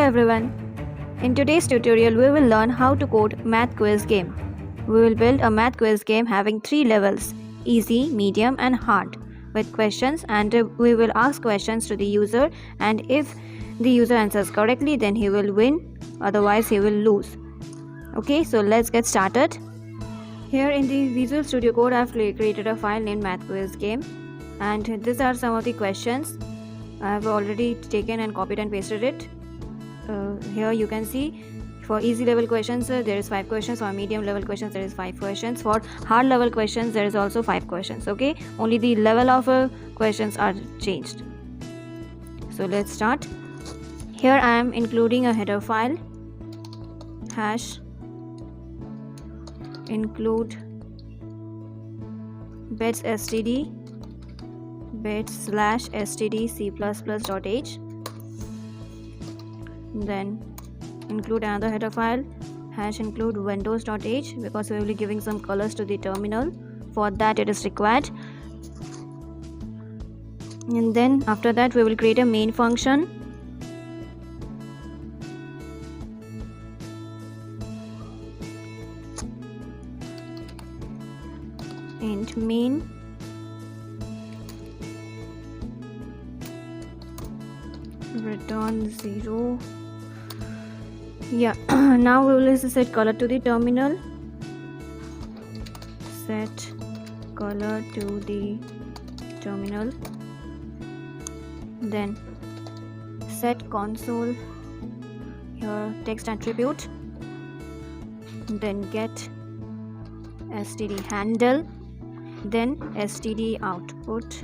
everyone. In today's tutorial, we will learn how to code math quiz game. We will build a math quiz game having 3 levels: easy, medium and hard, with questions, and we will ask questions to the user, and if the user answers correctly, then he will win, otherwise he will lose. Okay, so let's get started. Here in the Visual Studio Code, I have created a file named math quiz game, and these are some of the questions. I have already taken and copied and pasted it. Here you can see for easy level questions there is 5 questions, for medium level questions there is 5 questions, for hard level questions there is also 5 questions. Okay, only the level of questions are changed. So let's start. Here I am including a header file, hash include bets std bets/std c++.h. Then include another header file, hash include windows.h, because we will be giving some colors to the terminal. For that it is required. And then after that we will create a main function. Int main return 0. Yeah, now we will set color to the terminal. Set color to the terminal. Then set console, here text attribute. Then get std handle. Then std output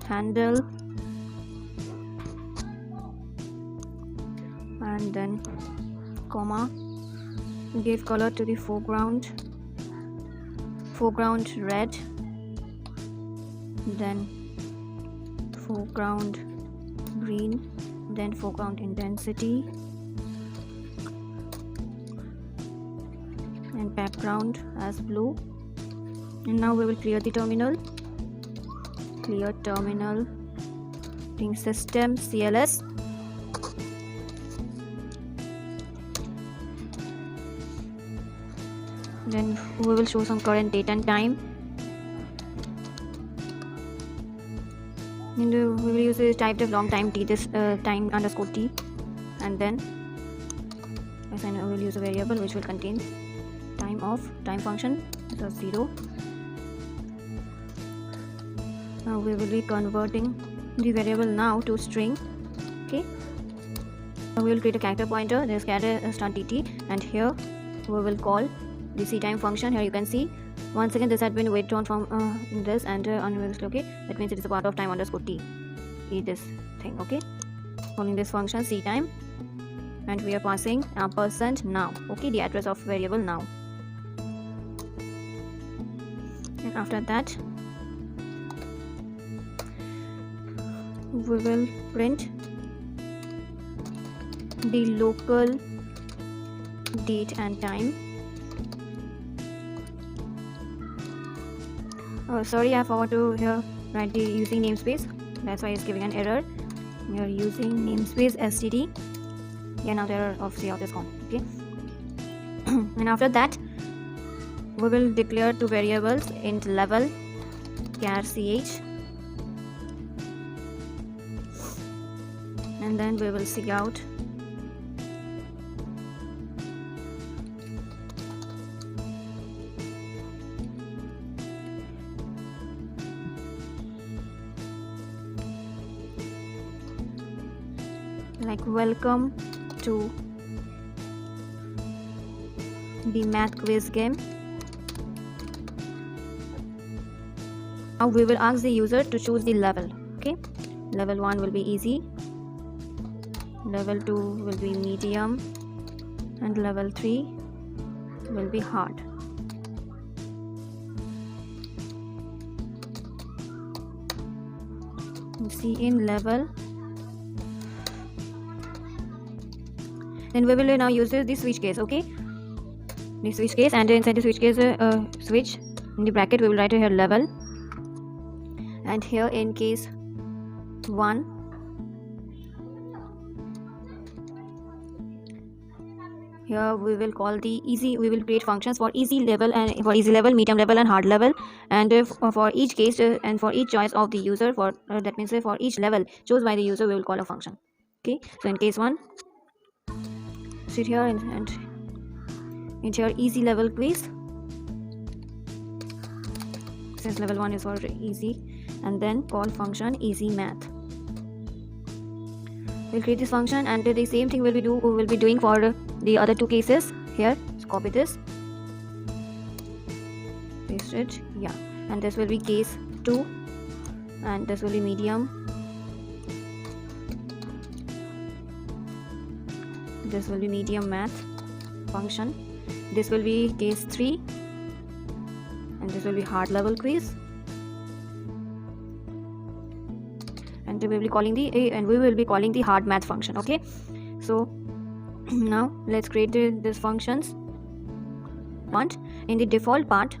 handle. And then comma, give color to the foreground red, then foreground green, then foreground intensity, and background as blue. And now we will clear the terminal. Clear terminal, ping system cls. Then we will show some current date and time, and we will use a type long time t, this time underscore t, and then as I know we will use a variable which will contain time function, so 0. Now we will be converting the variable now to string. Okay, now we will create a character pointer. There is character start dt, and here we will call the ctime function. Here you can see once again this had been withdrawn from this, and okay, that means it is a part of time underscore t, this thing. Okay, calling this function ctime, and we are passing ampersand now. Okay, the address of variable now. And after that we will print the local date and time. Oh, sorry, I forgot to here write the using namespace. That's why it's giving an error. We are using namespace std. Yeah, now the error of cout is gone. Okay. And after that, we will declare 2 variables: int level, char ch, and then we will cout. Like welcome to the math quiz game. Now we will ask the user to choose the level. Okay, level 1 will be easy, level 2 will be medium, and level 3 will be hard. You see in level. Then we will now use the switch case. Okay, the switch case, and inside the switch case switch in the bracket we will write here level, and here in case 1 Here we will call the easy, we will create functions for easy level, and for easy level, medium level and hard level, and for each case and for each choice of the user, for that means for each level chosen by the user, we will call a function. Okay, so in case 1, sit here and enter easy level quiz, since level 1 is for easy, and then call function easy math. We'll create this function, and the same thing we will be doing for the other 2 cases. Here, so copy this, paste it, yeah, and this will be case 2, and this will be medium, this will be medium math function, this will be case 3, and this will be hard level quiz, and we will be calling the hard math function. Okay, so now let's create these functions. In the default part,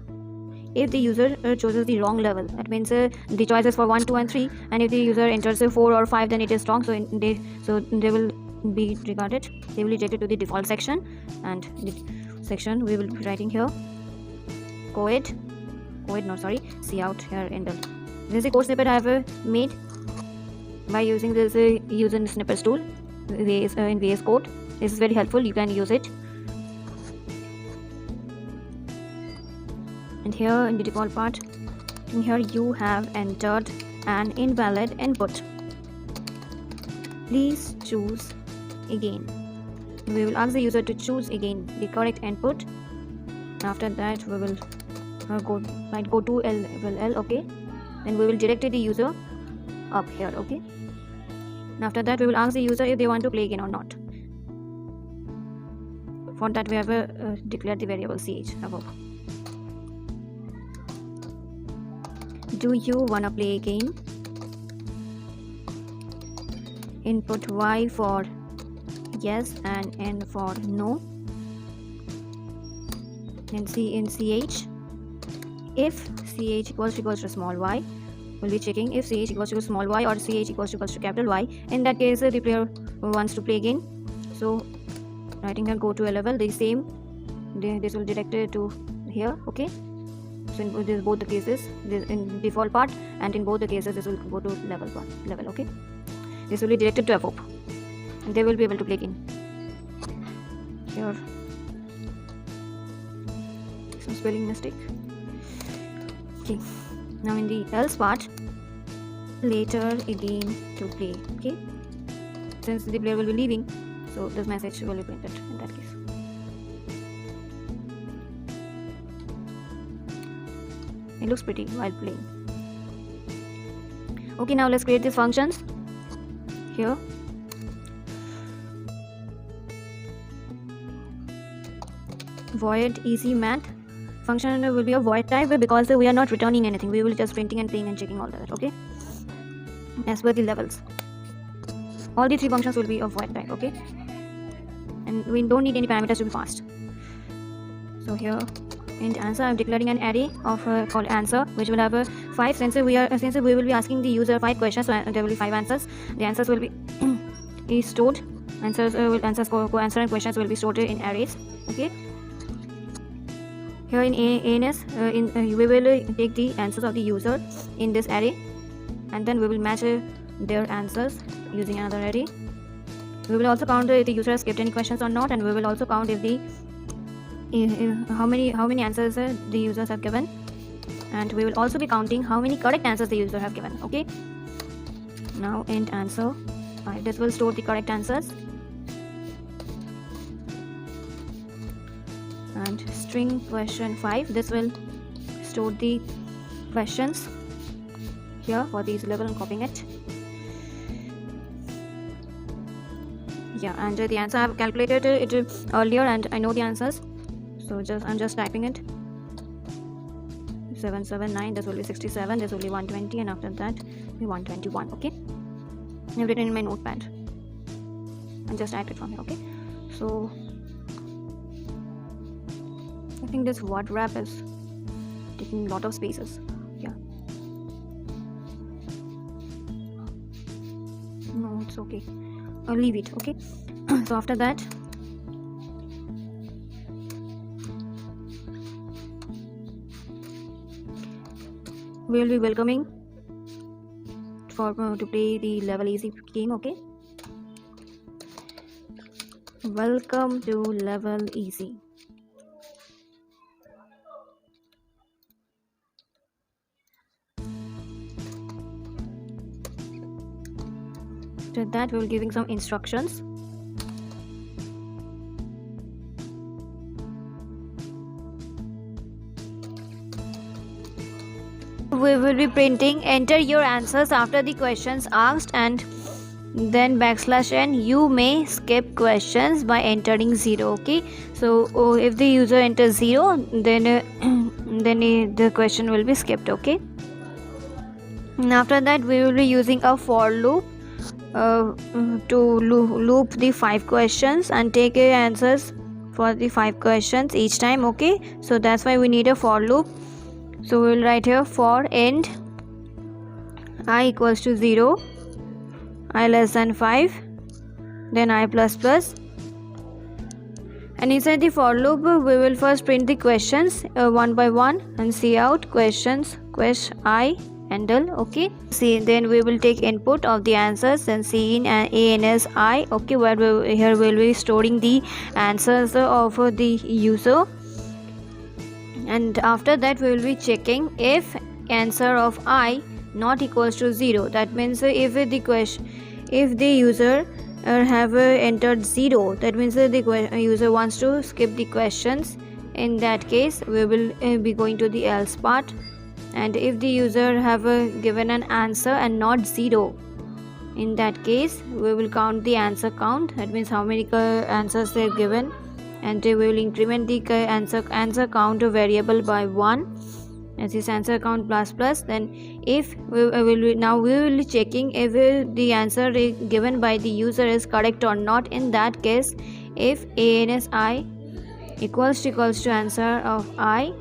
if the user chooses the wrong level, that means the choices for 1, 2 and 3, and if the user enters 4 or 5, then it is wrong, so they will be regarded, they will be rejected to the default section. And the section we will be writing here cout here in the, this is a code snippet I have made by using this user snippets tool in VS Code. This is very helpful, you can use it. And here in the default part, in here you have entered an invalid input, please choose again. We will ask the user to choose again the correct input. After that we will go to level L, okay, and we will direct the user up here. Okay, and after that we will ask the user if they want to play again or not. For that we have declared the variable ch above. Do you wanna play again? Input y for yes and n for no. And C in ch, if ch equals to small y, we'll be checking if ch equals to small y or ch equals to capital Y. In that case the player wants to play again, so writing here go to a level, the same, this will direct it to here. Okay, so in both the cases, in default part and in both the cases, this will go to level. Okay, this will be directed to FOP, and they will be able to play again. Here some spelling mistake. Okay, now in the else part, later again to play. Okay, since the player will be leaving, so this message will be printed in that case. It looks pretty while playing. Okay, now let's create these functions. Here void easy math function will be a void type because we are not returning anything, we will just printing and playing and checking all that. Okay, as per the levels, all the 3 functions will be of void type. Okay, and we don't need any parameters to be passed. So here in answer, I'm declaring an array of called answer, which will have 5. Since we will be asking the user 5 questions, so there will be 5 answers. The answers will be stored. Answers co-answer and questions will be stored in arrays. Okay. Here in ANS, we will take the answers of the user in this array, and then we will match their answers using another array. We will also count if the user has skipped any questions or not, and we will also count if the how many answers the users have given, and we will also be counting how many correct answers the user have given. Okay, now int answer 5, this will store the correct answers, and string question 5, this will store the questions here for these level and copying it. Yeah, and the answer I have calculated it earlier, and I know the answers. So I'm just typing it. 779, this will be 67, this will be 120, and after that be 121. Okay, I've written in my notepad and just typed it from here. Okay, so I think this word wrap is taking a lot of spaces. Yeah, no, it's okay, I'll leave it. Okay, so after that we will be welcoming to play the level easy game. Okay, welcome to level easy. To that, we will giving some instructions. We will be printing enter your answers after the questions asked, and then \n. You may skip questions by entering 0. Okay, so if the user enters 0, then the question will be skipped. Okay, and after that we will be using a for loop to loop the 5 questions and take your answers for the 5 questions each time. Okay, so that's why we need a for loop. So we will write here for end I equals to 0, I less than 5, then I plus plus, and inside the for loop we will first print the questions one by one and see out questions I handle. Okay, see, then we will take input of the answers and see in ANS I. Okay, where here we will be storing the answers of the user, and after that we will be checking if answer of I not equals to 0. That means if the user have entered 0, that means the user wants to skip the questions. In that case we will be going to the else part, and if the user have given an answer and not 0, in that case we will count the answer count. That means how many answers they have given, and we will increment the answer count variable by 1 as this answer count plus plus. Then if we will be checking if the answer given by the user is correct or not. In that case, if ANS I equals to answer of I,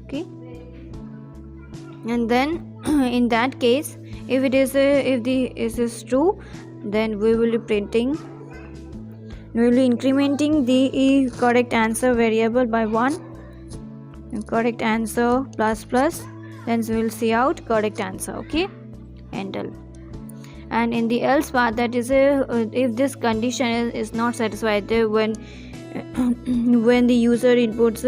okay, and then in that case if it is is true, then we will be incrementing the correct answer variable by 1, correct answer plus plus, then we will see out correct answer. Okay, handle. And in the else part, that is if this condition is not satisfied, when the user inputs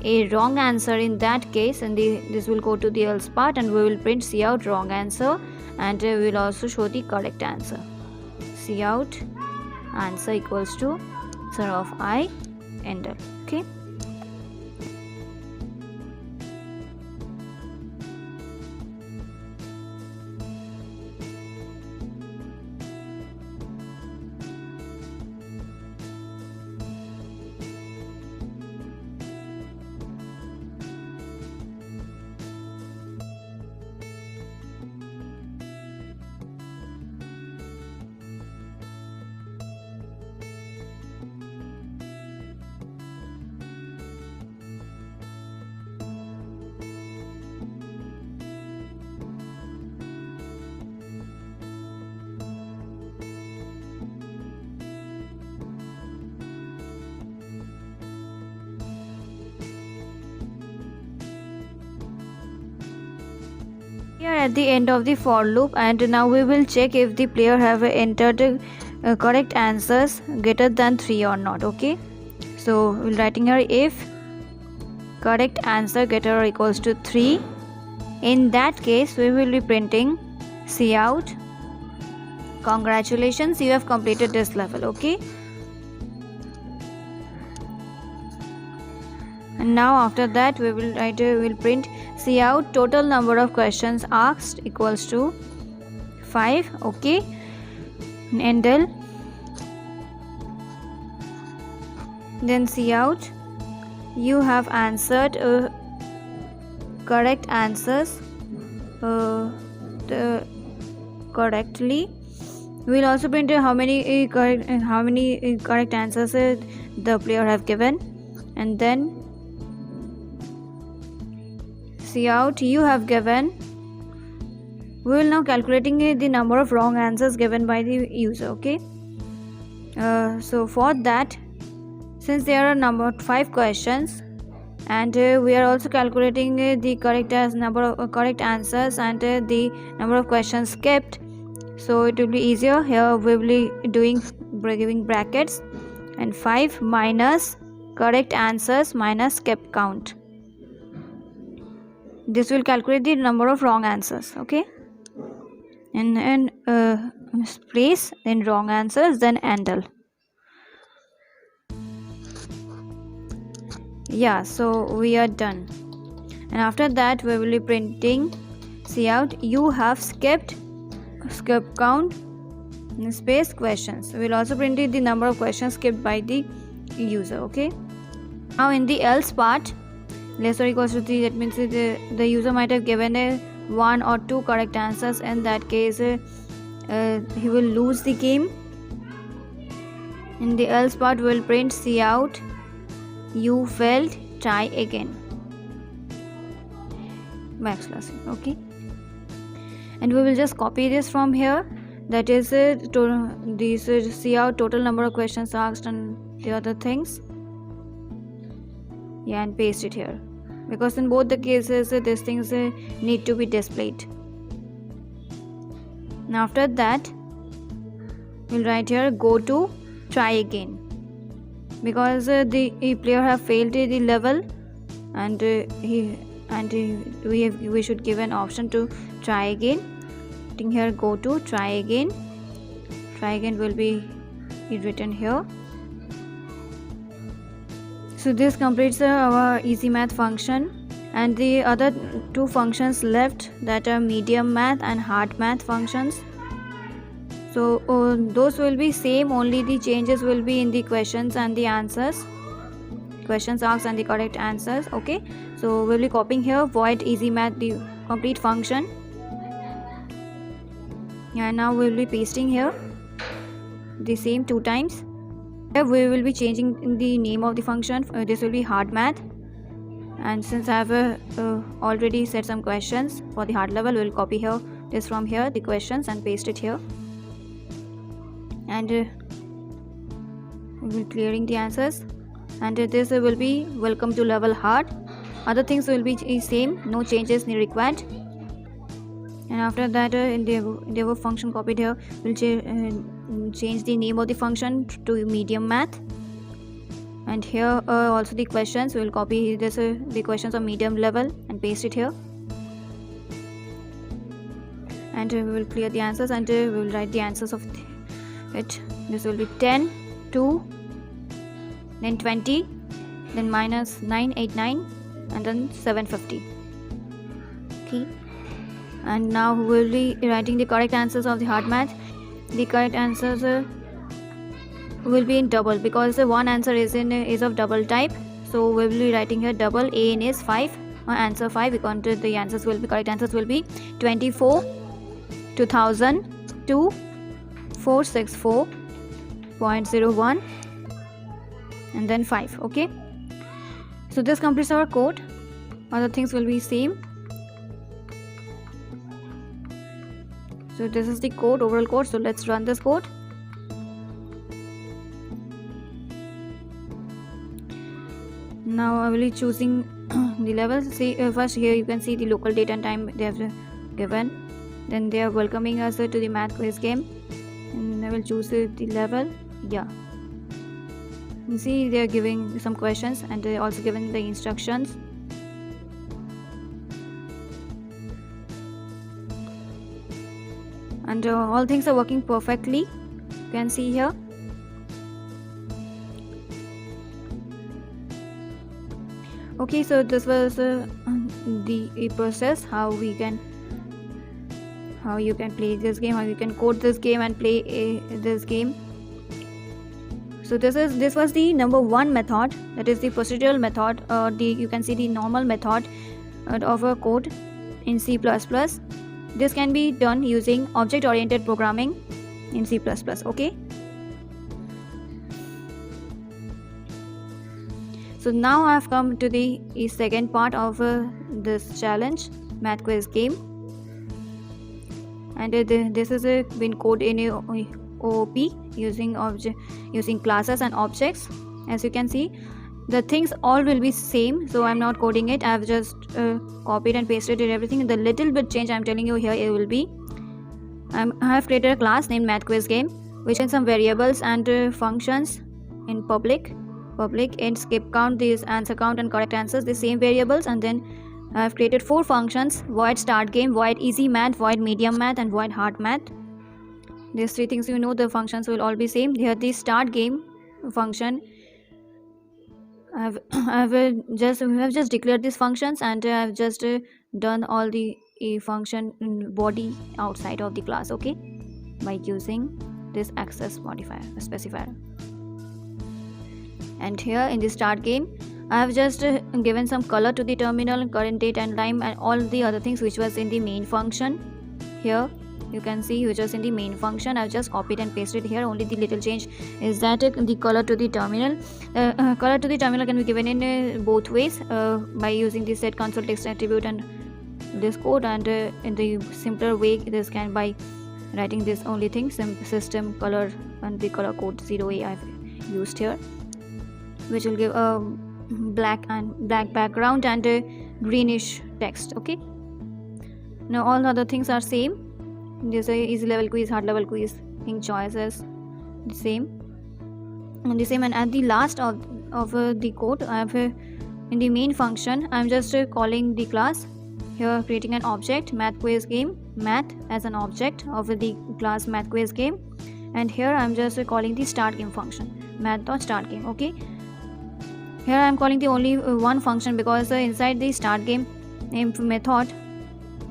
a wrong answer, in that case, and this will go to the else part, and we will print see out wrong answer, and we will also show the correct answer. See out answer equals to answer of I, enter. Okay, we are at the end of the for loop, and now we will check if the player have entered correct answers greater than 3 or not. Okay, so we'll writing here if correct answer greater or equals to 3. In that case we will be printing see out congratulations, you have completed this level. Okay, and now after that we will print see out total number of questions asked equals to 5. Okay, handle. Then see out you have answered correct answers correctly. We will also print how many correct answers the player have given, and then see out you have given. We will now calculating the number of wrong answers given by the user. Okay, so for that, since there are 5 questions, and we are also calculating the correct number of correct answers and the number of questions skipped, so it will be easier. Here we will be giving brackets and 5 minus correct answers minus skipped count. This will calculate the number of wrong answers. Okay, and place in wrong answers, then handle. Yeah, so we are done. And after that we will be printing cout you have skipped count space questions. We will also print the number of questions skipped by the user. Okay, now in the else part, less or equals to 3, that means the user might have given a 1 or 2 correct answers. In that case he will lose the game. In the else part we will print cout you failed, try again, backslash. Okay, and we will just copy this from here, that is this cout total number of questions asked and the other things. Yeah, and paste it here, because in both the cases these things need to be displayed. Now after that we'll write here go to try again, because the player have failed the level and we should give an option to try again. Here go to try again will be written here. So this completes our easy math function, and the other 2 functions left, that are medium math and hard math functions. So those will be same, only the changes will be in the questions and the answers, questions asked and the correct answers. Okay, so we'll be copying here void easy math, the complete function. And now we will be pasting here the same 2 times. Here we will be changing the name of the function. This will be hard math, and since I have already set some questions for the hard level, we will copy here this from here, the questions, and paste it here. And we will clearing the answers, and this will be welcome to level hard. Other things will be same, no changes required. And after that in the above function copied here, we'll change the name of the function to medium math. And here also the questions, we will copy this the questions of medium level and paste it here. And we will clear the answers, and we will write the answers of it. This will be 10, 2, then 20, then minus 989, and then 750. Okay, and now we will be writing the correct answers of the hard math. The correct answers will be in double, because one answer is of double type, so we will be writing here double. A in is 5, answer 5. We counted the answers will be correct answers will be 24, 2000, 2, 464.01, and then 5. Okay, so this completes our code. Other things will be same. So this is the code, overall code. So let's run this code. Now I will be choosing the levels. See, first here you can see the local date and time they have given. Then they are welcoming us to the math quiz game, and I will choose the level. Yeah, you see they are giving some questions, and they are also given the instructions. And all things are working perfectly, you can see here. Okay, so this was the process how you can play this game, how you can code this game and play this game. So this was the number 1 method, that is the procedural method, or you can see the normal method of a code in C++. This can be done using object-oriented programming in C++. Okay, so now I have come to the second part of this challenge, math quiz game, and this is been coded in OOP using classes and objects. As you can see, the things all will be same, so I'm not coding it. I've just copied and pasted it everything. The little bit change I'm telling you here, it will be I have created a class named Math Quiz Game, which has some variables and functions in public and skip count, these answer count and correct answers, the same variables. And then I have created 4 functions: void start game, void easy math, void medium math, and void hard math. These 3 things, you know, the functions will all be same. Here the start game function, I have just declared these functions, and I have just done all the function body outside of the class, okay, by using this access modifier specifier. And here in the start game, I have just given some color to the terminal, current date and time, and all the other things which was in the main function. Here you can see which was in the main function. I've just copied and pasted here. Only the little change is that the color to the terminal. Color to the terminal can be given in both ways, by using the set console text attribute and this code, and in the simpler way this can by writing this only thing, system color and the color code 0A I've used here, which will give a black background and a greenish text. Okay, now all other things are same. There's a easy level quiz, hard level quiz, think choices, the same. And at the last of the code, I have in the main function, I'm just calling the class here, creating an object Math Quiz Game, math as an object of the class Math Quiz Game. And here I'm just calling the start game function, math.start game. Okay, here I'm calling the only one function, because inside the start game method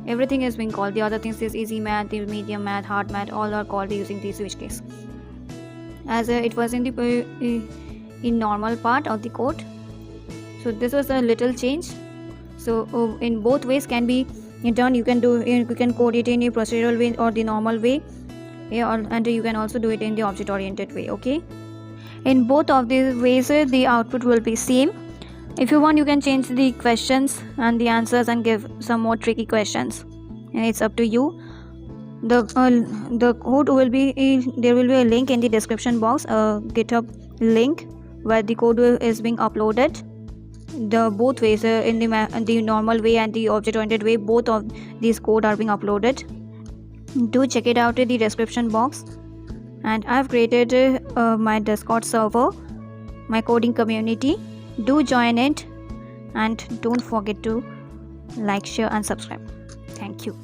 everything is being called. The other things is easy math, the medium math, hard math, all are called using the switch case, as it was in the in normal part of the code. So this was a little change. So in both ways can be done. You can code it in a procedural way or the normal way, and you can also do it in the object oriented way. Okay, in both of these ways the output will be same. If you want, you can change the questions and the answers and give some more tricky questions, and it's up to you. The code will be there will be a link in the description box, a GitHub link where the code is being uploaded. The both ways, in the normal way and the object oriented way, both of these code are being uploaded. Do check it out in the description box. And I've created my Discord server, my coding community. Do join it, and don't forget to like, share and subscribe. Thank you.